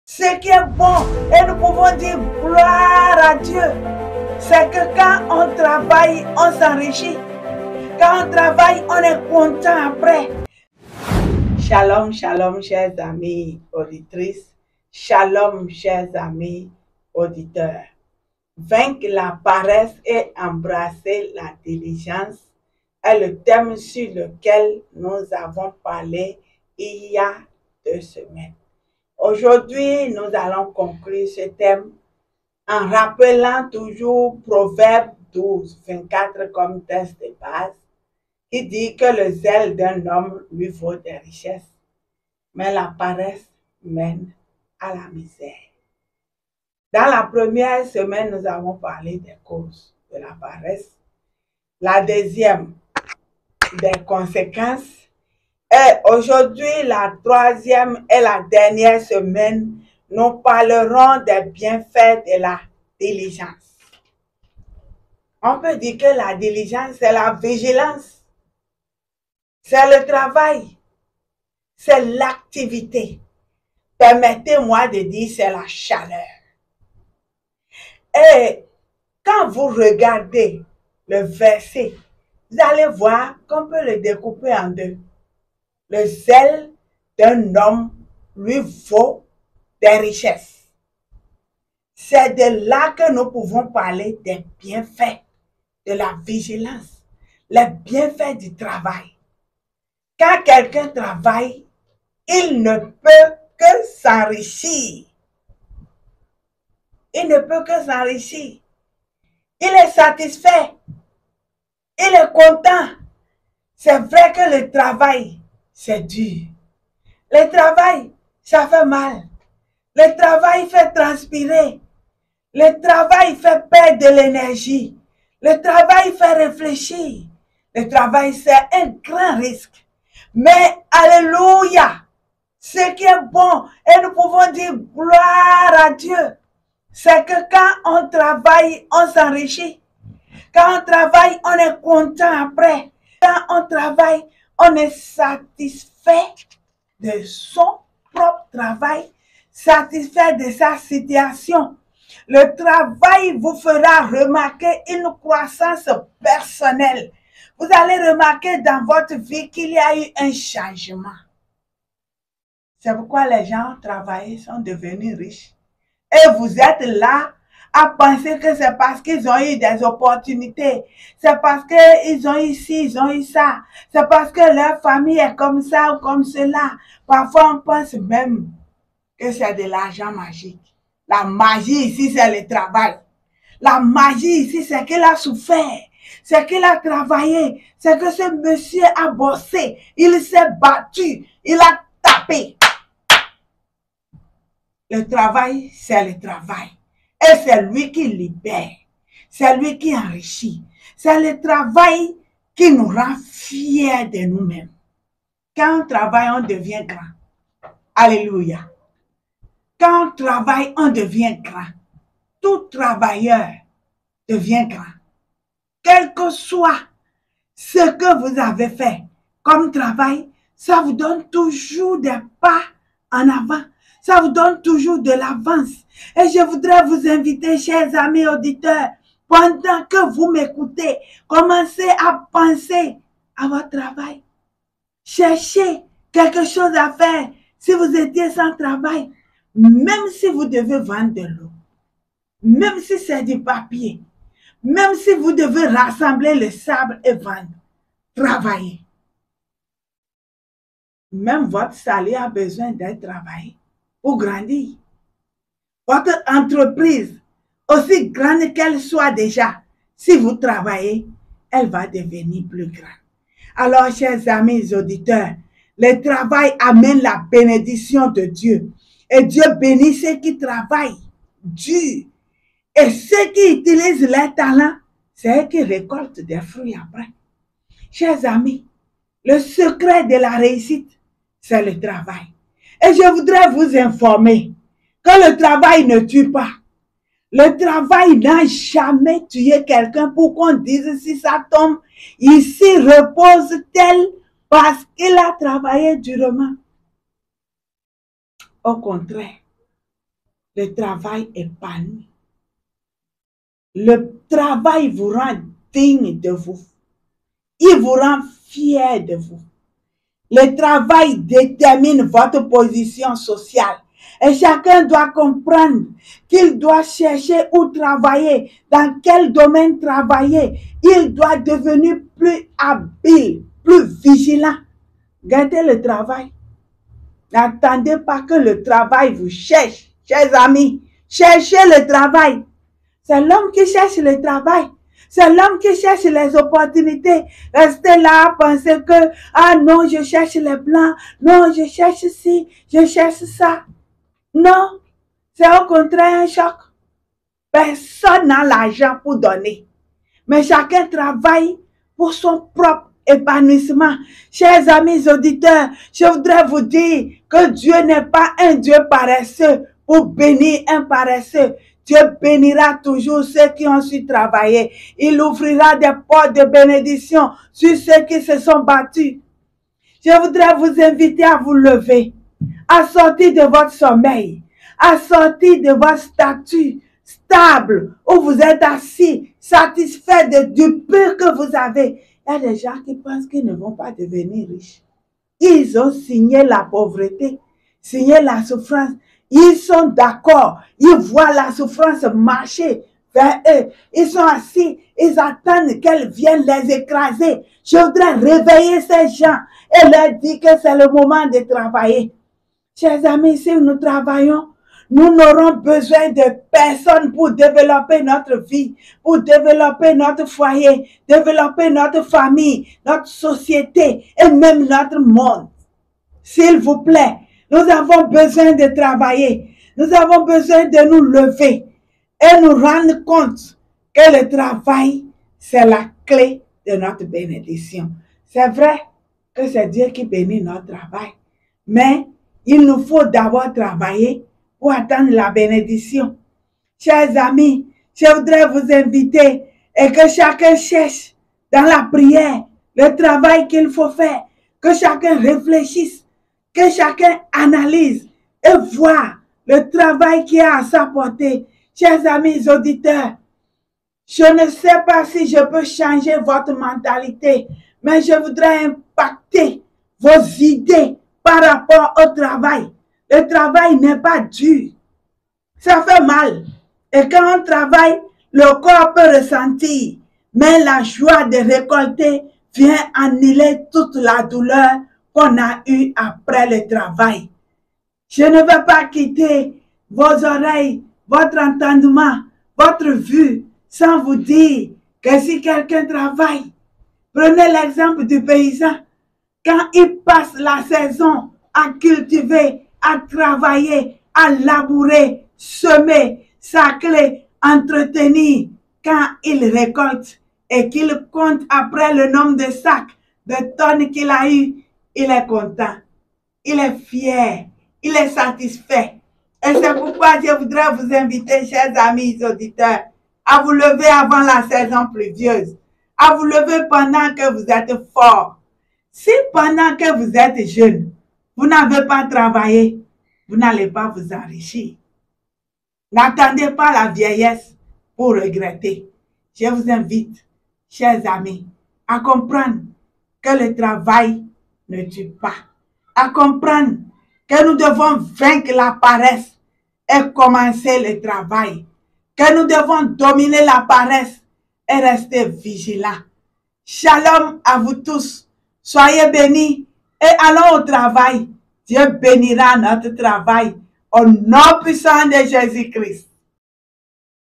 Ce qui est bon, et nous pouvons dire gloire à Dieu, c'est que quand on travaille, on s'enrichit. Quand on travaille, on est content après. Shalom, shalom, chers amis auditrices. Shalom, chers amis auditeurs. Vaincre la paresse et embrasser la diligence est le thème sur lequel nous avons parlé il y a 2 semaines. Aujourd'hui, nous allons conclure ce thème en rappelant toujours Proverbe 12, 24 comme texte de base, qui dit que le zèle d'un homme lui vaut des richesses, mais la paresse mène à la misère. Dans la première semaine, nous avons parlé des causes de la paresse. La deuxième, des conséquences. Et aujourd'hui, la troisième et la dernière semaine, nous parlerons des bienfaits de la diligence. On peut dire que la diligence, c'est la vigilance, c'est le travail, c'est l'activité. Permettez-moi de dire, c'est la chaleur. Et quand vous regardez le verset, vous allez voir qu'on peut le découper en deux. Le zèle d'un homme lui vaut des richesses. C'est de là que nous pouvons parler des bienfaits de la vigilance, les bienfaits du travail. Quand quelqu'un travaille, il ne peut que s'enrichir. Il ne peut que s'enrichir. Il est satisfait. Il est content. C'est vrai que le travail, c'est dur. Le travail, ça fait mal. Le travail fait transpirer. Le travail fait perdre de l'énergie. Le travail fait réfléchir. Le travail, c'est un grand risque. Mais, alléluia, ce qui est bon, et nous pouvons dire gloire à Dieu, c'est que quand on travaille, on s'enrichit. Quand on travaille, on est content après. Quand on travaille, on est satisfait de son propre travail, satisfait de sa situation. Le travail vous fera remarquer une croissance personnelle. Vous allez remarquer dans votre vie qu'il y a eu un changement. C'est pourquoi les gens travaillent, sont devenus riches. Et vous êtes là à penser que c'est parce qu'ils ont eu des opportunités. C'est parce qu'ils ont eu ci, ils ont eu ça. C'est parce que leur famille est comme ça ou comme cela. Parfois, on pense même que c'est de l'argent magique. La magie ici, c'est le travail. La magie ici, c'est qu'il a souffert. C'est qu'il a travaillé. C'est que ce monsieur a bossé. Il s'est battu. Il a tapé. Le travail, c'est le travail. Et c'est lui qui libère. C'est lui qui enrichit. C'est le travail qui nous rend fiers de nous-mêmes. Quand on travaille, on devient grand. Alléluia. Quand on travaille, on devient grand. Tout travailleur devient grand. Quel que soit ce que vous avez fait comme travail, ça vous donne toujours des pas en avant. Ça vous donne toujours de l'avance. Et je voudrais vous inviter, chers amis auditeurs, pendant que vous m'écoutez, commencez à penser à votre travail. Cherchez quelque chose à faire si vous étiez sans travail. Même si vous devez vendre de l'eau, même si c'est du papier, même si vous devez rassembler le sable et vendre, travaillez. Même votre salaire a besoin d'être travaillé pour grandir. Votre entreprise, aussi grande qu'elle soit déjà, si vous travaillez, elle va devenir plus grande. Alors, chers amis auditeurs, le travail amène la bénédiction de Dieu. Et Dieu bénit ceux qui travaillent dur. Et ceux qui utilisent leurs talents, c'est eux qui récoltent des fruits après. Chers amis, le secret de la réussite, c'est le travail. Et je voudrais vous informer que le travail ne tue pas. Le travail n'a jamais tué quelqu'un pour qu'on dise si ça tombe, ici repose-t-elle parce qu'il a travaillé durement. Au contraire, le travail épanouit. Le travail vous rend digne de vous. Il vous rend fier de vous. Le travail détermine votre position sociale. Et chacun doit comprendre qu'il doit chercher où travailler, dans quel domaine travailler. Il doit devenir plus habile, plus vigilant. Gardez le travail. N'attendez pas que le travail vous cherche, chers amis. Cherchez le travail. C'est l'homme qui cherche le travail. C'est l'homme qui cherche les opportunités. Restez là à penser que, ah non, je cherche les plans. Non, je cherche ci, je cherche ça. Non, c'est au contraire un choc. Personne n'a l'argent pour donner. Mais chacun travaille pour son propre épanouissement. Chers amis auditeurs, je voudrais vous dire que Dieu n'est pas un Dieu paresseux pour bénir un paresseux. Dieu bénira toujours ceux qui ont su travailler. Il ouvrira des portes de bénédiction sur ceux qui se sont battus. Je voudrais vous inviter à vous lever, à sortir de votre sommeil, à sortir de votre statut stable où vous êtes assis, satisfait du peu que vous avez. Il y a des gens qui pensent qu'ils ne vont pas devenir riches. Ils ont signé la pauvreté, signé la souffrance. Ils sont d'accord. Ils voient la souffrance marcher vers eux. Ils sont assis. Ils attendent qu'elle vienne les écraser. Je voudrais réveiller ces gens et leur dire que c'est le moment de travailler. Chers amis, si nous travaillons, nous n'aurons besoin de personne pour développer notre vie, pour développer notre foyer, développer notre famille, notre société et même notre monde. S'il vous plaît, nous avons besoin de travailler. Nous avons besoin de nous lever et nous rendre compte que le travail, c'est la clé de notre bénédiction. C'est vrai que c'est Dieu qui bénit notre travail, mais il nous faut d'abord travailler pour attendre la bénédiction. Chers amis, je voudrais vous inviter et que chacun cherche dans la prière le travail qu'il faut faire, que chacun réfléchisse, que chacun analyse et voit le travail qui est à sa portée. Chers amis auditeurs, je ne sais pas si je peux changer votre mentalité, mais je voudrais impacter vos idées par rapport au travail. Le travail n'est pas dur. Ça fait mal. Et quand on travaille, le corps peut ressentir. Mais la joie de récolter vient annuler toute la douleur qu'on a eue après le travail. Je ne veux pas quitter vos oreilles, votre entendement, votre vue, sans vous dire que si quelqu'un travaille, prenez l'exemple du paysan. Quand il passe la saison à cultiver, à travailler, à labourer, semer, sacler, entretenir, quand il récolte et qu'il compte après le nombre de sacs, de tonnes qu'il a eu, il est content, il est fier, il est satisfait. Et c'est pourquoi je voudrais vous inviter, chers amis auditeurs, à vous lever avant la saison pluvieuse, à vous lever pendant que vous êtes fort. Si pendant que vous êtes jeune, vous n'avez pas travaillé, vous n'allez pas vous enrichir. N'attendez pas la vieillesse pour regretter. Je vous invite, chers amis, à comprendre que le travail ne tue pas. À comprendre que nous devons vaincre la paresse et commencer le travail. Que nous devons dominer la paresse et rester vigilants. Shalom à vous tous. Soyez bénis et allons au travail. Dieu bénira notre travail au nom puissant de Jésus-Christ.